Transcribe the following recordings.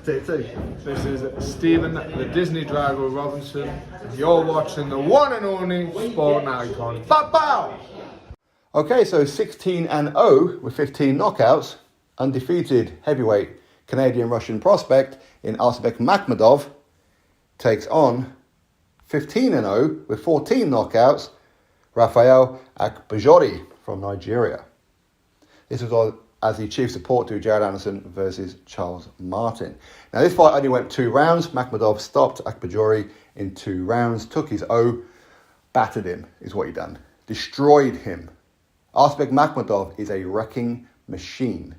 Take two. This is Stephen, the Disney Drago Robinson. You're watching the one and only Sport Icon. Bow! Okay, so 16-0 with 15 knockouts, undefeated heavyweight Canadian-Russian prospect in Arslanbek Makhmudov takes on 15-0 with 14 knockouts, Raphael Akpejiori from Nigeria. This was as the chief support to Jared Anderson versus Charles Martin. Now this fight only went 2 rounds. Makhmudov stopped Akpejiori in 2 rounds, took his O, battered him is what he done. Destroyed him. Arslanbek Makhmudov is a wrecking machine.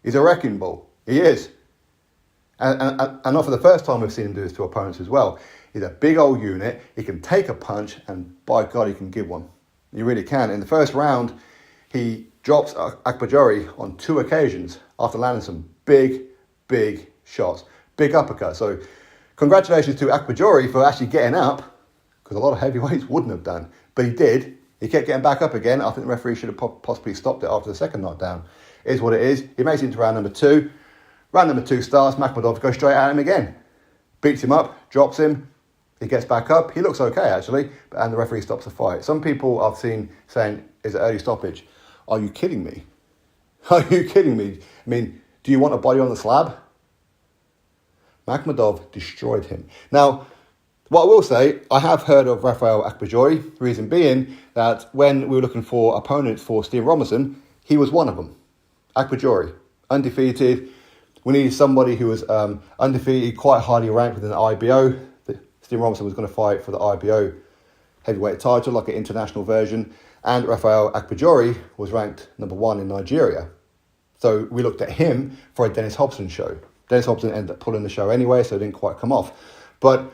He's a wrecking ball. He is. And not for the first time we've seen him do this to opponents as well. He's a big old unit. He can take a punch and by God he can give one. He really can. In the first round, he drops Akpejiori on 2 occasions after landing some big shots. Big uppercut. So congratulations to Akpejiori for actually getting up, because a lot of heavyweights wouldn't have done. But he did. He kept getting back up again. I think the referee should have possibly stopped it after the second knockdown. It is what it is. He makes it into round number 2. Round number 2 starts. Makhmudov goes straight at him again. Beats him up, drops him. He gets back up. He looks okay, actually. And the referee stops the fight. Some people I've seen saying, is it early stoppage? Are you kidding me? Are you kidding me? I mean, do you want a body on the slab? Makhmudov destroyed him. Now, what I will say, I have heard of Raphael Akpejiori, reason being that when we were looking for opponents for Steve Robinson, he was one of them. Akpejiori, undefeated. We needed somebody who was undefeated, quite highly ranked within the IBO. Steve Robinson was going to fight for the IBO heavyweight title, like an international version. And Raphael Akpejiori was ranked number 1 in Nigeria. So we looked at him for a Dennis Hobson show. Dennis Hobson ended up pulling the show anyway, so it didn't quite come off. But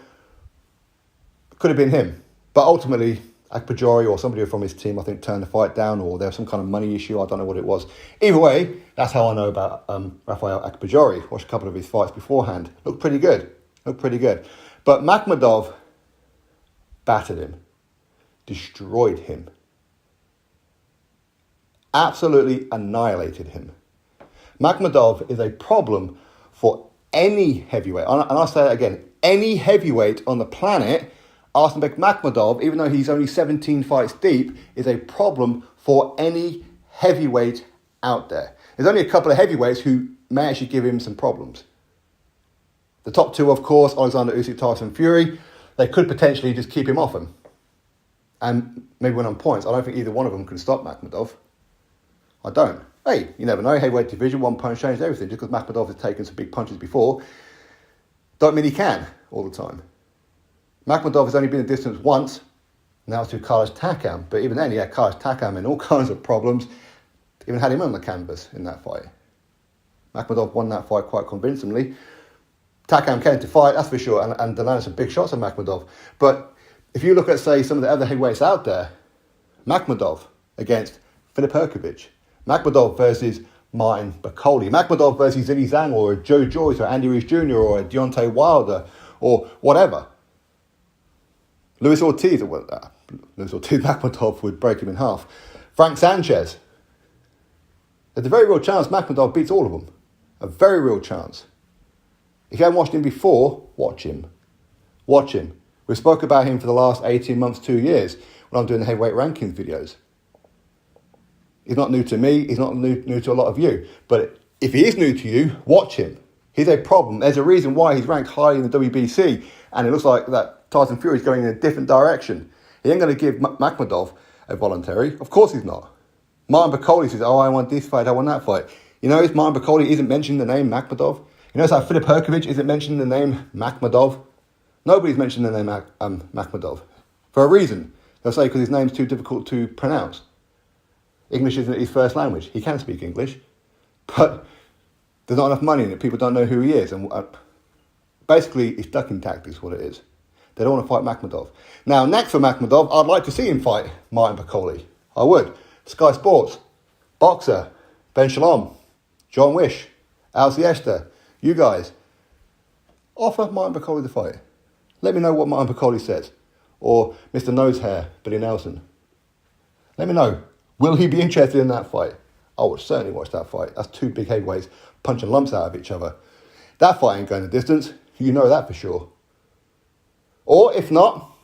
could have been him. But ultimately, Akpejiori or somebody from his team, I think, turned the fight down, or there was some kind of money issue. I don't know what it was. Either way, that's how I know about Raphael Akpejiori. Watched a couple of his fights beforehand. Looked pretty good. But Makhmudov battered him. Destroyed him. Absolutely annihilated him. Makhmudov is a problem for any heavyweight. And I'll say it again. Any heavyweight on the planet, Arslanbek Makhmudov, even though he's only 17 fights deep, is a problem for any heavyweight out there. There's only a couple of heavyweights who may actually give him some problems. The top 2, of course, Alexander Usyk, Tyson Fury, they could potentially just keep him off him. And maybe win on points. I don't think either one of them can stop Makhmudov. I don't. Hey, you never know. Heavyweight division, 1 punch changed everything. Just because Makhmudov has taken some big punches before, don't mean he can all the time. Makhmudov has only been a distance once. Now it's to Carlos Takam. But even then, he had Carlos Takam in all kinds of problems. Even had him on the canvas in that fight. Makhmudov won that fight quite convincingly. Takam came to fight, that's for sure, and landed some big shots on Makhmudov. But if you look at, say, some of the other heavyweights out there, Makhmudov against Filip Hrgović, Makhmudov versus Martin Bakole, Makhmudov versus Zhilei Zhang or Joe Joyce or Andy Ruiz Jr. or Deontay Wilder or whatever. Luis Ortiz Makhmudov would break him in half. Frank Sanchez. There's a very real chance Makhmudov beats all of them. A very real chance. If you haven't watched him before, watch him. Watch him. We spoke about him for the last 18 months, 2 years, when I'm doing the heavyweight rankings videos. He's not new to me. He's not new to a lot of you. But if he is new to you, watch him. He's a problem. There's a reason why he's ranked high in the WBC. And it looks like that Tyson Fury is going in a different direction. He ain't going to give Makhmudov a voluntary. Of course he's not. Martin Bakole says, I want this fight, I want that fight. You know, Martin Bakole isn't mentioning the name Makhmudov. You notice how Filip Hrgović isn't mentioning the name Makhmudov. Nobody's mentioned the name Makhmudov. For a reason. They'll say because his name's too difficult to pronounce. English isn't his first language. He can speak English. But there's not enough money in it. People don't know who he is. And basically, it's ducking tactics, what it is. They don't want to fight Makhmudov. Now, next for Makhmudov, I'd like to see him fight Martin Bakole. I would. Sky Sports, Boxer, Ben Shalom, John Wish, Al Siesta, you guys. Offer Martin Bakole the fight. Let me know what Martin Bakole says. Or Mr. Nosehair, Billy Nelson. Let me know. Will he be interested in that fight? I would certainly watch that fight. That's two big heavyweights punching lumps out of each other. That fight ain't going the distance. You know that for sure. Or if not,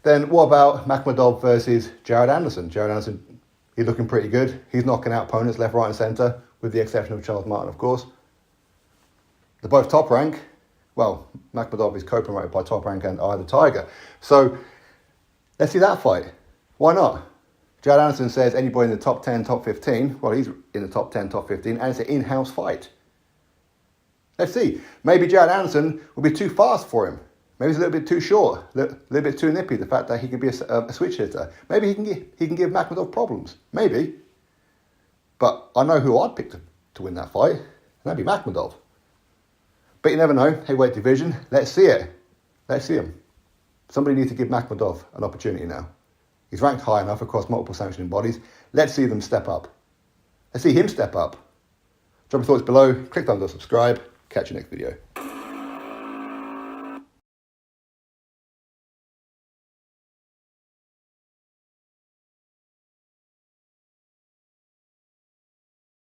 then what about Makhmudov versus Jared Anderson? Jared Anderson, he's looking pretty good. He's knocking out opponents left, right and centre, with the exception of Charles Martin, of course. They're both top rank. Well, Makhmudov is co-promoted by Top Rank and Eye of the Tiger. So let's see that fight. Why not? Jared Anderson says anybody in the top 10, top 15. Well, he's in the top 10, top 15, and it's an in-house fight. Let's see. Maybe Jared Anderson will be too fast for him. Maybe he's a little bit too short, a little bit too nippy, the fact that he could be a switch hitter. Maybe he can give Makhmudov problems. Maybe. But I know who I'd pick to win that fight, and that'd be Makhmudov. But you never know. Heavyweight division. Let's see it. Let's see him. Somebody needs to give Makhmudov an opportunity now. He's ranked high enough across multiple sanctioning bodies. Let's see them step up. Let's see him step up. Drop your thoughts below. Click thumbs up, subscribe. Catch you next video.